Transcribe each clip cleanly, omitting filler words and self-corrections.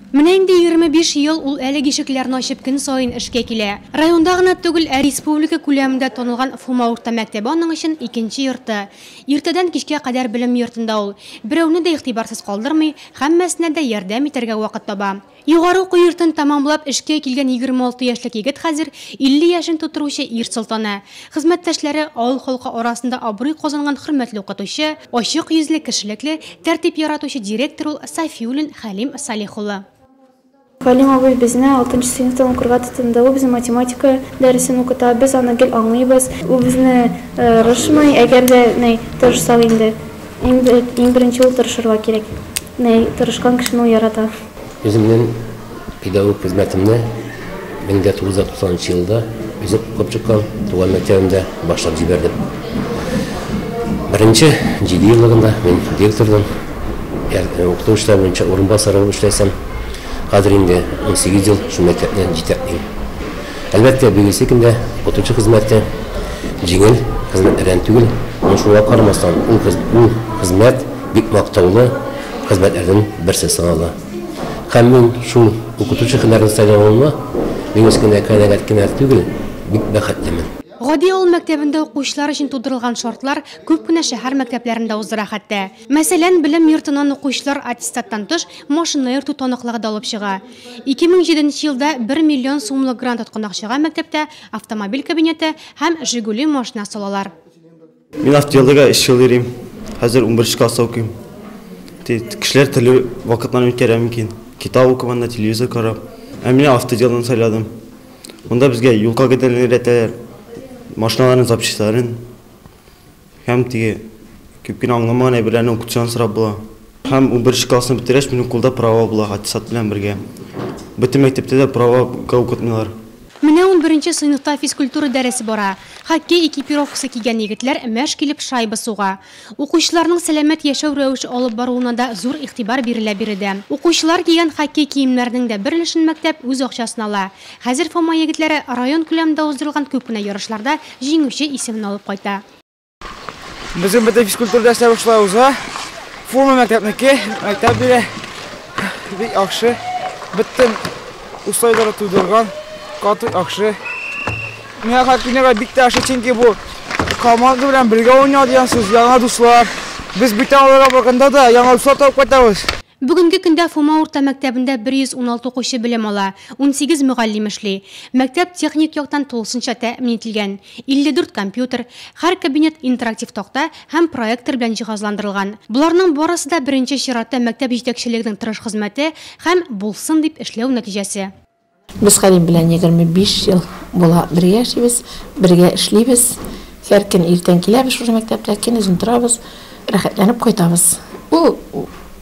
Менә инде 25 ел ул әле ишекләрне ачып көн саен эшкә килә. Районда гына түгел, республика күләмендә танылган Фома урта мәктәбе аның өчен икенче йорты. Иртәдән кичкә кадәр белем йортында ул. Берәүне дә игътибарсыз калдырмый, һәммәсенә дә ярдәм итәргә вакыт таба. Югары уку йортын тамамлап эшкә килгән 26 яшьлек егет хәзер 50 яшен тутыручы ир солтаны. Хезмәттәшләре авыл халкы арасында абруй казанган хөрмәтле укытучы, ачык йөзле, кешелекле, тәртип яратучы директор ул Сафиуллин Хәлим Салих улы. Хәлим абый безне 6-нчы сыйныфтан укырга тотынды. Ул безне математика дәресен укыта. Без аны гел аңлыйбыз. Ул безне рышмый, әгәр дә тырышсак инде. Иң беренче ул тырышырга кирәк. Тырышкан кешене ул ярата. Үземнең педагог хезмәтемне 1990 елда үзем укып чыккан туган мәктәбемдә башлап җибәрдем. Беренче 7 еллыгында мин директорның укытучылар буенча урынбасары булып эшләсәм, хәзер инде 18 ел шу мәктәпне җитәклим. Әлбәттә, бүгенге көндә укытучы хезмәте җиңел хезмәтләрдән түгел, шуңа карамастан ул хезмәт бик мактаулы хезмәтләрдән берсе санала. Һәм мин шул укытучы һөнәрен сайлавыма бүгенге көндә канәгать кенә түгел, бик бәхетлемен. Гади авыл мәктәбендә укучылар өчен тудырылган шартлар күп кенә шәһәр мәктәпләрендә уздыра хәтта. Мәсәлән, белем йортыннан укучылар аттестаттан тыш машина йөртү таныклыгы да алып чыга. 2007 елда 1 миллион сумлык грант аткан акчага мәктәптә автомобиль кабинеты һәм Жигули машина салалар. Мин автоелдыга 3 ел йөрим. Хәзер 11 класста укыйм. Кешеләр теле вакытларын үткәрә мөмкин. Китап укыманда, телевизор карап. Мин автоделны сайладым. Монда безгә юлка гыдәләрне өйрәтәләр. Машиналарның запчастларын һәм күп кенә аңламаган әйберләрне укытучыдан сорап була. Һәм 11 классны бетергәч минем кулда права була, аттестат белән бергә. Бөтен мәктәптә дә правага укытмыйлар. Менә 11-нче сыйныфта физкультура дәресе бара. Хоккей экипировкасы кигән егетләр мәш килеп шайба суга. Укучыларның сәламәт яшәү рәвеше алып баруына да зур игътибар бирелә биредә. Укучылар кигән хоккей киемнәрнең дә бер өлешен мәктәп үз акчасын ала. Хәзер Фома егетләре район күләмендә уздырылган күп кенә ярышларда җиңүче исемен алып кайта. Безнең бөтен физкультура дәресләре башлай уза. Фома мәктәпнеке, мәктәп бире. Бик яхшы. Бөтен условиялар тудырган. Катык акшы. Менә хоккейга бик тә яхшы, чөнки бу команда белән бергә уйнау дигән сүз, яңа дуслар. Без бит аларга барганда да яңа дуслар табып кайтабыз. Бүгенге көндә Фома урта мәктәбендә 116 укучы белем ала, 18 мөгаллим эшли. Мәктәп техник яктан тулысынча тәэмин ителгән. 54 компьютер, һәр кабинет интерактив такта һәм проектор белән җиһазландырылган. Буларның барысы да беренче чиратта мәктәп җитәкчелегенең тырыш хезмәте һәм булсын дип эшләү нәтиҗәсе. Без Хәлим белән 25 ел була бергә яшибез, бергә эшлибез. Һәр көн иртән киләбез шушы мәктәптә, көн торабыз, рәхәтләнеп кайтабыз. Ул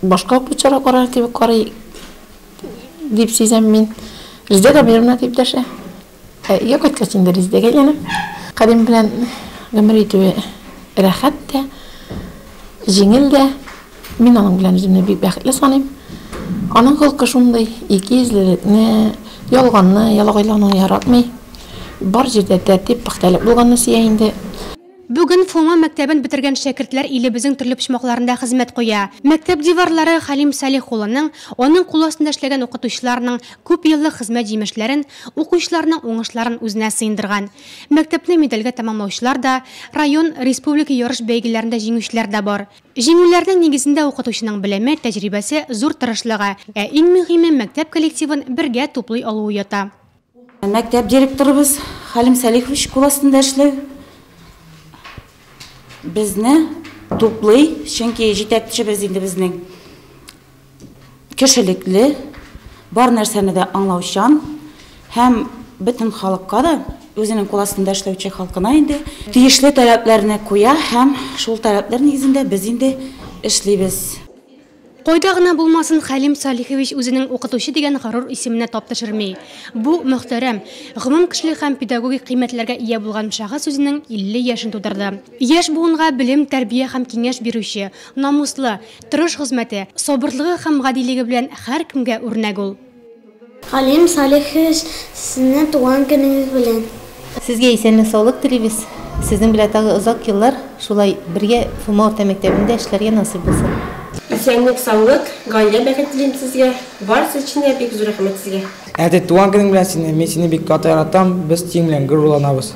башка укучылар карар кебек карый дип сизәм мин. Бездә дә берне дип дәшә. Я кайткач инде бездәгә янам. Хәлим белән гомер итүе рәхәт тә, җиңел дә. Мин аның белән үземне бик бәхетле саныйм. Аның холкы шундый икизлекне, ялганны, ялагайлауны яратмый. Бар җирдә тәртип, пөхтәлек булганны сөя инде. Бүген Фома мәктәбен бетергән шәкертләр илебезнең төрле почмакларында хезмәт куя. Мәктәп диварлары Хәлим Салих улының, аның кул астында эшләгән укытучыларның күп еллык хезмәт җимешләрен, укучыларның уңышларын үзенә сыйндырган. Мәктәпне медальгә тәмамлаучылар да, район, республика ярыш бәйгеләрендә җиңүчеләр дә бар. Җиңүләрнең нигезендә укытучының белеме, тәҗрибәсе, зур тырышлыгы, иң мөһиме мәктәп коллективын бергә туплый алуы ята. Мәктәп директорыбыз Хәлим Салихович кул астында эшләү безне туплый, чөнки җитәкчебез инде безнең кешелекле, бар нәрсәне дә аңлаучан һәм бөтен халыкка да үзенең кул астында эшләүче халкына инде тиешле таләпләрне куя һәм шул таләпләр нигезендә без инде эшлибез. Кайда гына булмасын, Хәлим Салихович үзенең укытучы дигән горур исеменә тап төшерми. Бу мөхтәрәм, гомум кешелек һәм педагогик кыйммәтләргә ия булган шәхес үзенең 50 яшен тудырды. Яшь буынга белем, тәрбия һәм киңәш бирүче, намуслы, тырыш хезмәте, сабырлыгы һәм гадилеге белән һәр кемгә үрнәк ул. Хәлим Салихович, сезне туган көнегез белән. Сезгә исәнлек, саулык телибез. Сезнең белән тагы озак еллар шулай бергә Фома урта мәктәбендә эшләргә насыйп булсын. исәнлек, саулык, гаилә бәхет телим сезгә. Барысы өчен дә бик зур рәхмәт сезгә. Туган көнең белән сине, мин сине бик каты яратам, без синең белән горурланабыз.